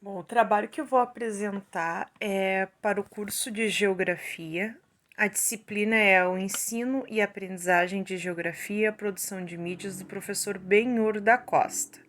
Bom, o trabalho que eu vou apresentar é para o curso de Geografia. A disciplina é o ensino e aprendizagem de Geografia, produção de mídias do professor Benhur da Costa.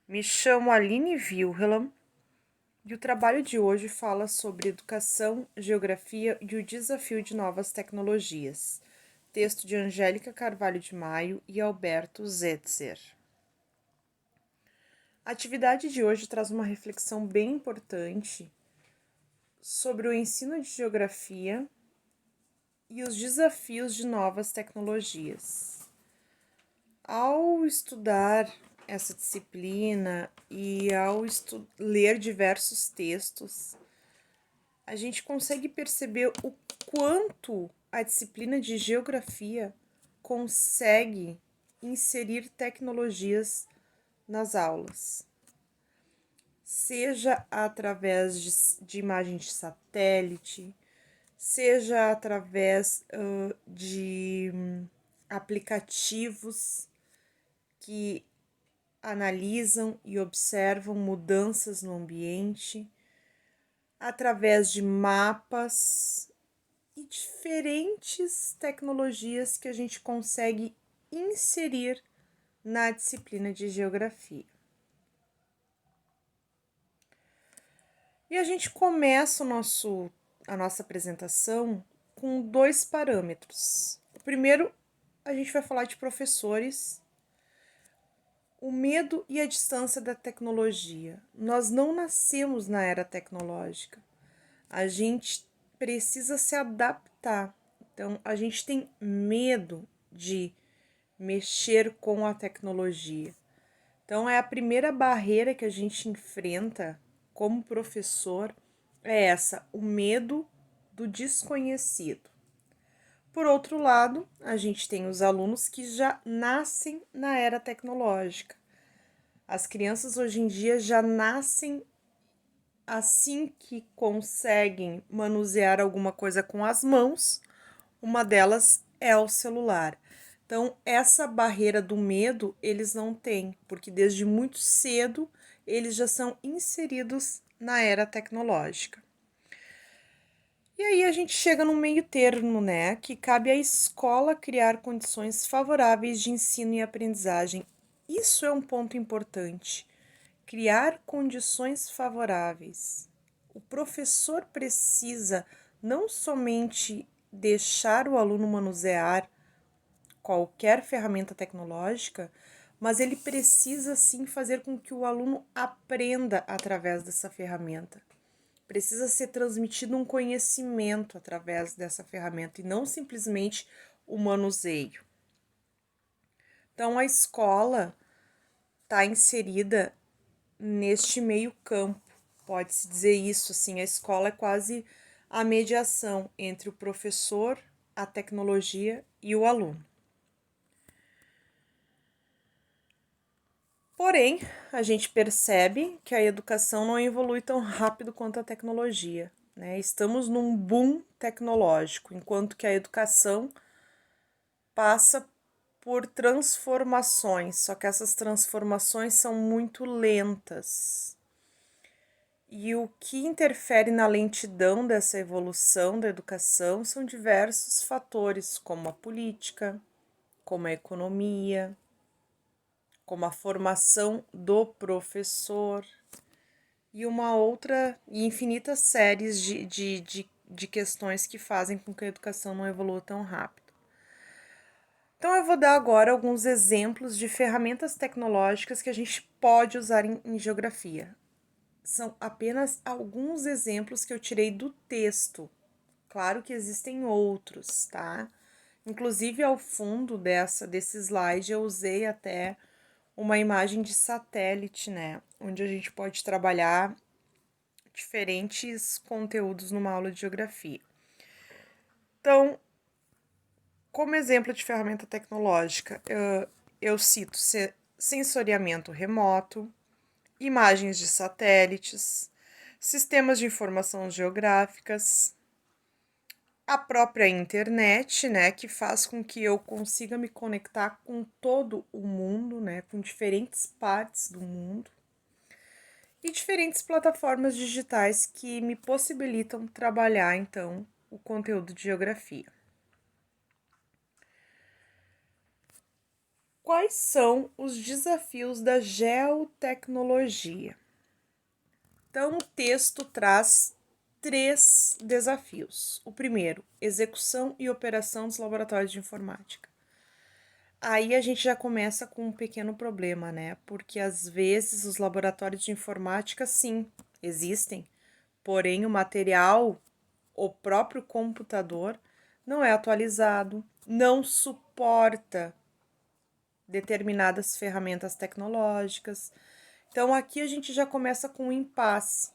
Me chamo Aline Wilhelm e o trabalho de hoje fala sobre educação, geografia e o desafio de novas tecnologias. Texto de Angélica Carvalho de Maio e Alberto Zetzer. A atividade de hoje traz uma reflexão bem importante sobre o ensino de geografia e os desafios de novas tecnologias. Ao estudar essa disciplina e ao ler diversos textos, a gente consegue perceber o quanto a disciplina de geografia consegue inserir tecnologias nas aulas, seja através de imagens de satélite, seja através de aplicativos que analisam e observam mudanças no ambiente, através de mapas e diferentes tecnologias que a gente consegue inserir na disciplina de geografia. E a gente começa a nossa apresentação com dois parâmetros. O primeiro, a gente vai falar de professores, o medo e a distância da tecnologia. Nós não nascemos na era tecnológica. A gente precisa se adaptar. Então, a gente tem medo de mexer com a tecnologia. Então, é a primeira barreira que a gente enfrenta como professor, é essa, o medo do desconhecido. Por outro lado, a gente tem os alunos que já nascem na era tecnológica. As crianças hoje em dia já nascem assim que conseguem manusear alguma coisa com as mãos, uma delas é o celular. Então, essa barreira do medo eles não têm, porque desde muito cedo eles já são inseridos na era tecnológica. E aí a gente chega no meio termo, né? Que cabe à escola criar condições favoráveis de ensino e aprendizagem. Isso é um ponto importante. Criar condições favoráveis. O professor precisa não somente deixar o aluno manusear qualquer ferramenta tecnológica, mas ele precisa sim fazer com que o aluno aprenda através dessa ferramenta. Precisa ser transmitido um conhecimento através dessa ferramenta e não simplesmente o manuseio. Então a escola está inserida neste meio campo, pode-se dizer isso, assim, a escola é quase a mediação entre o professor, a tecnologia e o aluno. Porém, a gente percebe que a educação não evolui tão rápido quanto a tecnologia, né? Estamos num boom tecnológico, enquanto que a educação passa por transformações, só que essas transformações são muito lentas. E o que interfere na lentidão dessa evolução da educação são diversos fatores, como a política, como a economia, como a formação do professor e uma outra e infinitas séries de questões que fazem com que a educação não evolua tão rápido. Então, eu vou dar agora alguns exemplos de ferramentas tecnológicas que a gente pode usar em geografia. São apenas alguns exemplos que eu tirei do texto. Claro que existem outros, tá? Inclusive, ao fundo desse slide, eu usei até uma imagem de satélite, né? Onde a gente pode trabalhar diferentes conteúdos numa aula de geografia. Então, como exemplo de ferramenta tecnológica, eu cito sensoriamento remoto, imagens de satélites, sistemas de informação geográficas, a própria internet, né, que faz com que eu consiga me conectar com todo o mundo, né, com diferentes partes do mundo. e diferentes plataformas digitais que me possibilitam trabalhar, então, o conteúdo de geografia. Quais são os desafios da geotecnologia? Então, o texto traz 3 desafios. O primeiro, execução e operação dos laboratórios de informática. Aí a gente já começa com um pequeno problema, né? Porque às vezes os laboratórios de informática, sim, existem, porém o material, o próprio computador, não é atualizado, não suporta determinadas ferramentas tecnológicas. Então aqui a gente já começa com um impasse.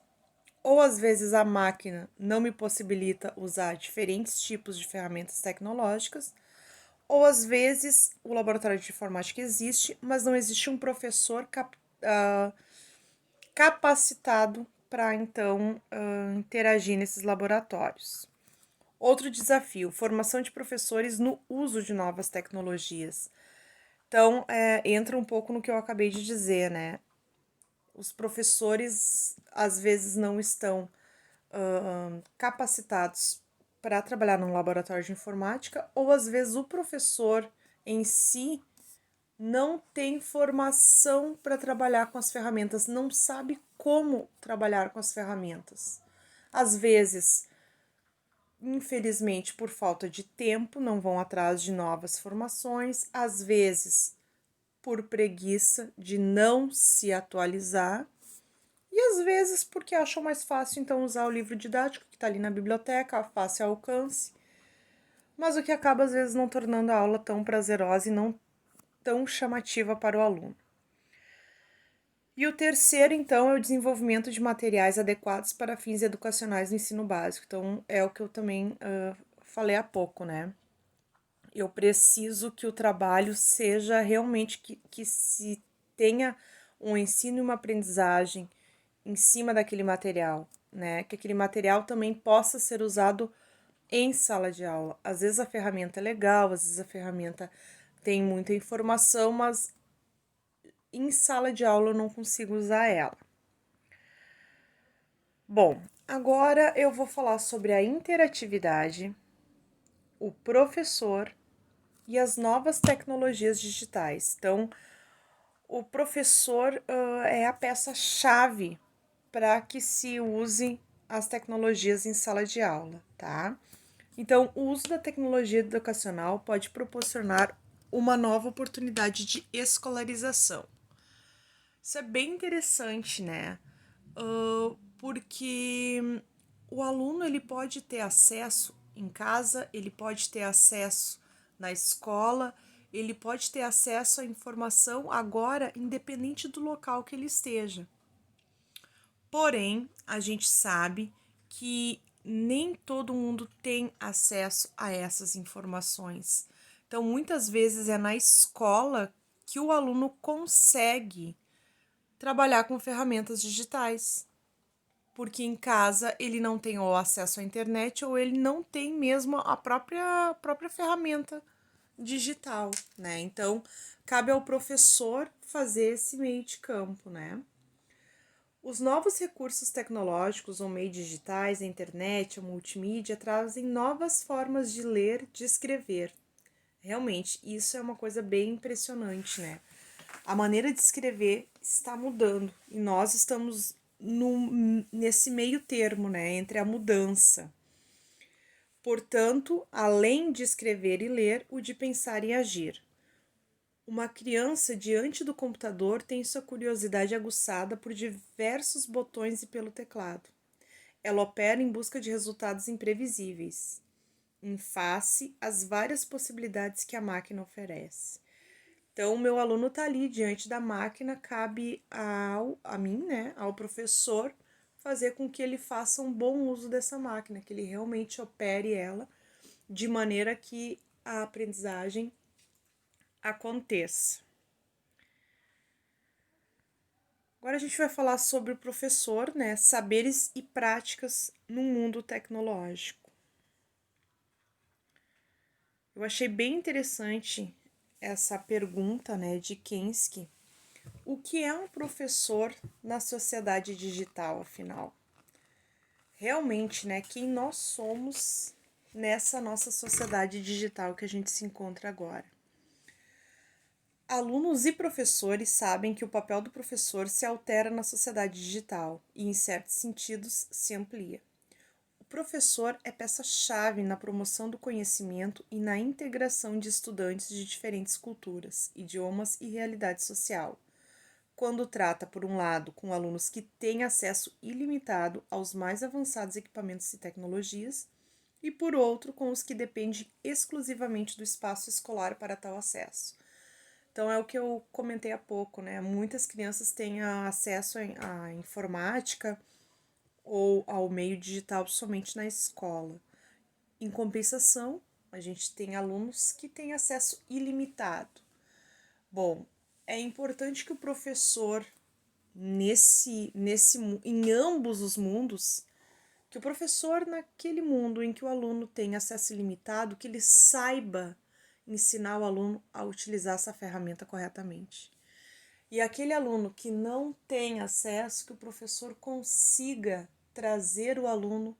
Ou às vezes a máquina não me possibilita usar diferentes tipos de ferramentas tecnológicas, ou às vezes o laboratório de informática existe, mas não existe um professor capacitado para então interagir nesses laboratórios. Outro desafio, formação de professores no uso de novas tecnologias. Então, entra um pouco no que eu acabei de dizer, né? Os professores às vezes não estão capacitados para trabalhar num laboratório de informática, ou às vezes o professor em si não tem formação para trabalhar com as ferramentas, não sabe como trabalhar com as ferramentas. Às vezes, infelizmente, por falta de tempo, não vão atrás de novas formações, às vezes, por preguiça de não se atualizar, e às vezes porque acham mais fácil então usar o livro didático que está ali na biblioteca, a fácil alcance, mas o que acaba às vezes não tornando a aula tão prazerosa e não tão chamativa para o aluno. E o terceiro, então, é o desenvolvimento de materiais adequados para fins educacionais no ensino básico. Então, é o que eu também falei há pouco, né? Eu preciso que o trabalho seja realmente que se tenha um ensino e uma aprendizagem em cima daquele material, né? Que aquele material também possa ser usado em sala de aula. Às vezes a ferramenta é legal, às vezes a ferramenta tem muita informação, mas em sala de aula eu não consigo usar ela. Bom, agora eu vou falar sobre a interatividade, o professor e as novas tecnologias digitais. Então, o professor é a peça-chave para que se use as tecnologias em sala de aula, tá? Então, o uso da tecnologia educacional pode proporcionar uma nova oportunidade de escolarização. Isso é bem interessante, né? Porque o aluno ele pode ter acesso em casa, ele pode ter acesso na escola, ele pode ter acesso à informação agora, independente do local que ele esteja. Porém, a gente sabe que nem todo mundo tem acesso a essas informações. Então, muitas vezes é na escola que o aluno consegue trabalhar com ferramentas digitais, porque em casa ele não tem ou acesso à internet ou ele não tem mesmo a própria ferramenta digital, né? Então, cabe ao professor fazer esse meio de campo, né? Os novos recursos tecnológicos ou meios digitais, a internet, a multimídia, trazem novas formas de ler, de escrever. Realmente, isso é uma coisa bem impressionante, né? A maneira de escrever está mudando e nós estamos nesse meio termo, né, entre a mudança. Portanto, além de escrever e ler, o de pensar e agir. Uma criança diante do computador tem sua curiosidade aguçada por diversos botões e pelo teclado. Ela opera em busca de resultados imprevisíveis, em face às várias possibilidades que a máquina oferece. Então, o meu aluno está ali diante da máquina, cabe a mim, né, ao professor, fazer com que ele faça um bom uso dessa máquina, que ele realmente opere ela de maneira que a aprendizagem aconteça. Agora a gente vai falar sobre o professor, né, saberes e práticas no mundo tecnológico. Eu achei bem interessante essa pergunta, né, de Kensky. o que é um professor na sociedade digital, afinal? Realmente, né, quem nós somos nessa nossa sociedade digital que a gente se encontra agora. Alunos e professores sabem que o papel do professor se altera na sociedade digital e, em certos sentidos, se amplia. O professor é peça-chave na promoção do conhecimento e na integração de estudantes de diferentes culturas, idiomas e realidade social, quando trata, por um lado, com alunos que têm acesso ilimitado aos mais avançados equipamentos e tecnologias, e, por outro, com os que dependem exclusivamente do espaço escolar para tal acesso. Então, é o que eu comentei há pouco, né? Muitas crianças têm acesso à informática ou ao meio digital somente na escola. Em compensação, a gente tem alunos que têm acesso ilimitado. Bom, é importante que o professor, em ambos os mundos, que o professor, naquele mundo em que o aluno tem acesso ilimitado, que ele saiba ensinar o aluno a utilizar essa ferramenta corretamente. E aquele aluno que não tem acesso, que o professor consiga trazer o aluno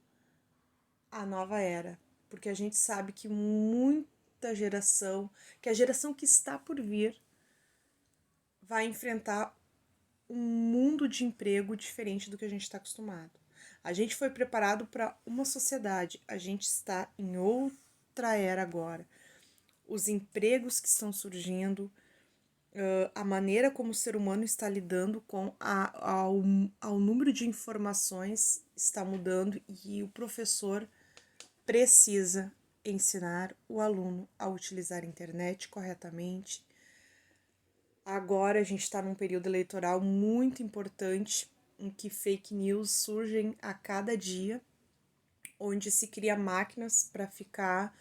à nova era. Porque a gente sabe que muita geração, que a geração que está por vir, vai enfrentar um mundo de emprego diferente do que a gente está acostumado. A gente foi preparado para uma sociedade, a gente está em outra era agora. Os empregos que estão surgindo, a maneira como o ser humano está lidando com ao número de informações está mudando e o professor precisa ensinar o aluno a utilizar a internet corretamente. Agora a gente está num período eleitoral muito importante em que fake news surgem a cada dia, onde se cria máquinas para ficar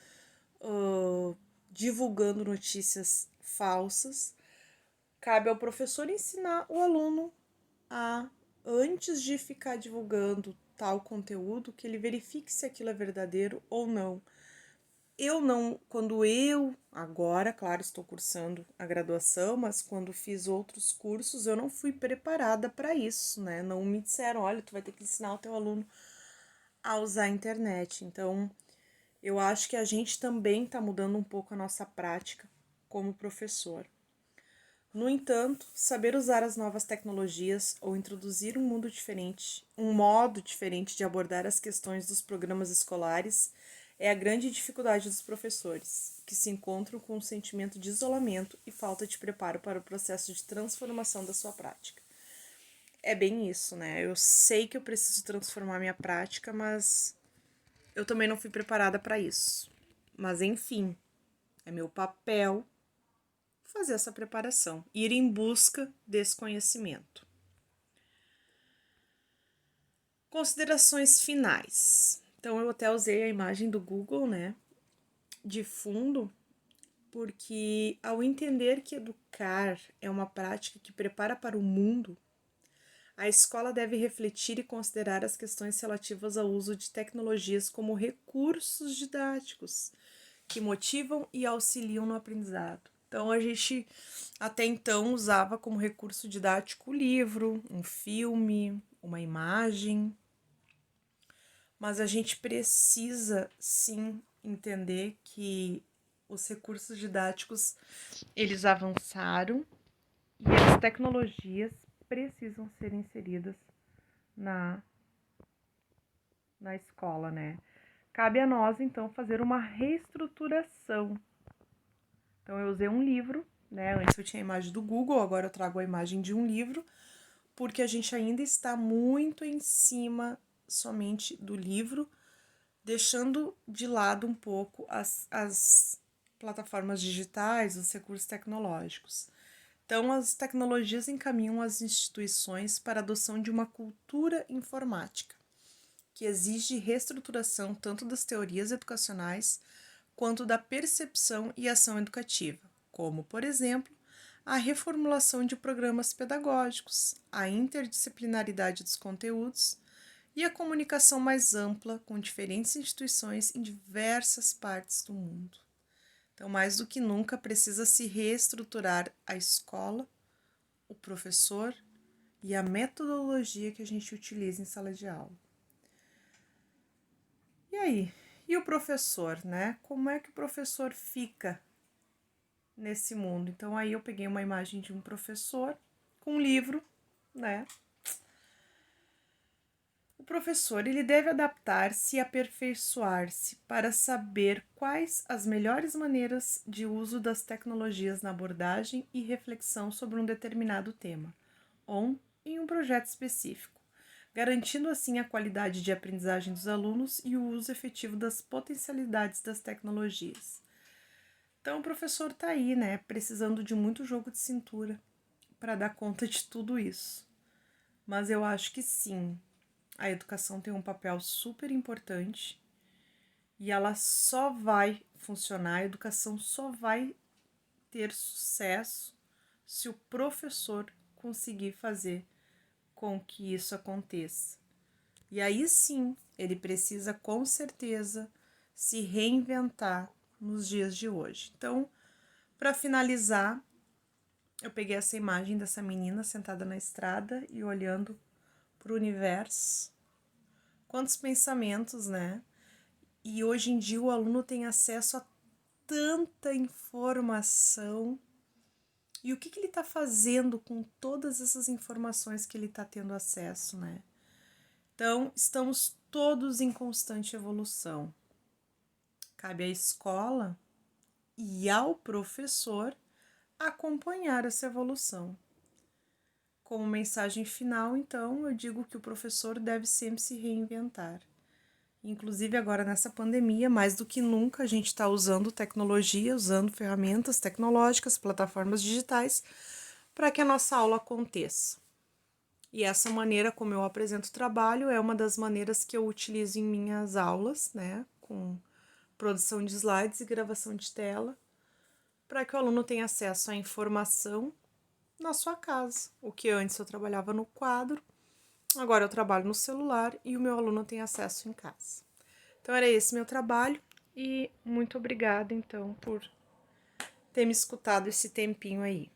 divulgando notícias falsas. Cabe ao professor ensinar o aluno a, antes de ficar divulgando tal conteúdo, que ele verifique se aquilo é verdadeiro ou não. Quando eu, agora, claro, estou cursando a graduação, mas quando fiz outros cursos, eu não fui preparada para isso, né? Não me disseram, olha, tu vai ter que ensinar o teu aluno a usar a internet. Então, eu acho que a gente também está mudando um pouco a nossa prática como professor. No entanto, saber usar as novas tecnologias ou introduzir um modo diferente de abordar as questões dos programas escolares é a grande dificuldade dos professores, que se encontram com um sentimento de isolamento e falta de preparo para o processo de transformação da sua prática. É bem isso, né? Eu sei que eu preciso transformar minha prática, mas eu também não fui preparada para isso. Mas enfim, é meu papel fazer essa preparação, ir em busca desse conhecimento. Considerações finais. Então, eu até usei a imagem do Google, né, de fundo, porque ao entender que educar é uma prática que prepara para o mundo, a escola deve refletir e considerar as questões relativas ao uso de tecnologias como recursos didáticos que motivam e auxiliam no aprendizado. Então, a gente até então usava como recurso didático o livro, um filme, uma imagem, mas a gente precisa sim entender que os recursos didáticos eles avançaram e as tecnologias precisam ser inseridas na escola, né? Cabe a nós, então, fazer uma reestruturação. Então, eu usei um livro, né? Antes eu tinha a imagem do Google, agora eu trago a imagem de um livro, porque a gente ainda está muito em cima somente do livro, deixando de lado um pouco as plataformas digitais, os recursos tecnológicos. Então, as tecnologias encaminham as instituições para a adoção de uma cultura informática, que exige reestruturação tanto das teorias educacionais quanto da percepção e ação educativa, como, por exemplo, a reformulação de programas pedagógicos, a interdisciplinaridade dos conteúdos e a comunicação mais ampla com diferentes instituições em diversas partes do mundo. Então, mais do que nunca, precisa se reestruturar a escola, o professor e a metodologia que a gente utiliza em sala de aula. E aí? E o professor, né? Como é que o professor fica nesse mundo? Então aí eu peguei uma imagem de um professor com um livro, né? O professor, ele deve adaptar-se e aperfeiçoar-se para saber quais as melhores maneiras de uso das tecnologias na abordagem e reflexão sobre um determinado tema, ou em um projeto específico, garantindo assim a qualidade de aprendizagem dos alunos e o uso efetivo das potencialidades das tecnologias. Então o professor está aí, né, precisando de muito jogo de cintura para dar conta de tudo isso. Mas eu acho que sim, a educação tem um papel super importante e ela só vai funcionar, a educação só vai ter sucesso se o professor conseguir fazer com que isso aconteça. E aí sim, ele precisa com certeza se reinventar nos dias de hoje. Então, para finalizar, eu peguei essa imagem dessa menina sentada na estrada e olhando para o universo. Quantos pensamentos, né? E hoje em dia o aluno tem acesso a tanta informação. E o que ele está fazendo com todas essas informações que ele está tendo acesso, né? Então, estamos todos em constante evolução. Cabe à escola e ao professor acompanhar essa evolução. Como mensagem final, então, eu digo que o professor deve sempre se reinventar. Inclusive agora nessa pandemia, mais do que nunca, a gente está usando tecnologia, usando ferramentas tecnológicas, plataformas digitais, para que a nossa aula aconteça. E essa maneira como eu apresento o trabalho é uma das maneiras que eu utilizo em minhas aulas, né, com produção de slides e gravação de tela, para que o aluno tenha acesso à informação na sua casa. O que antes eu trabalhava no quadro, agora eu trabalho no celular e o meu aluno tem acesso em casa. Então era esse meu trabalho e muito obrigada então por ter me escutado esse tempinho aí.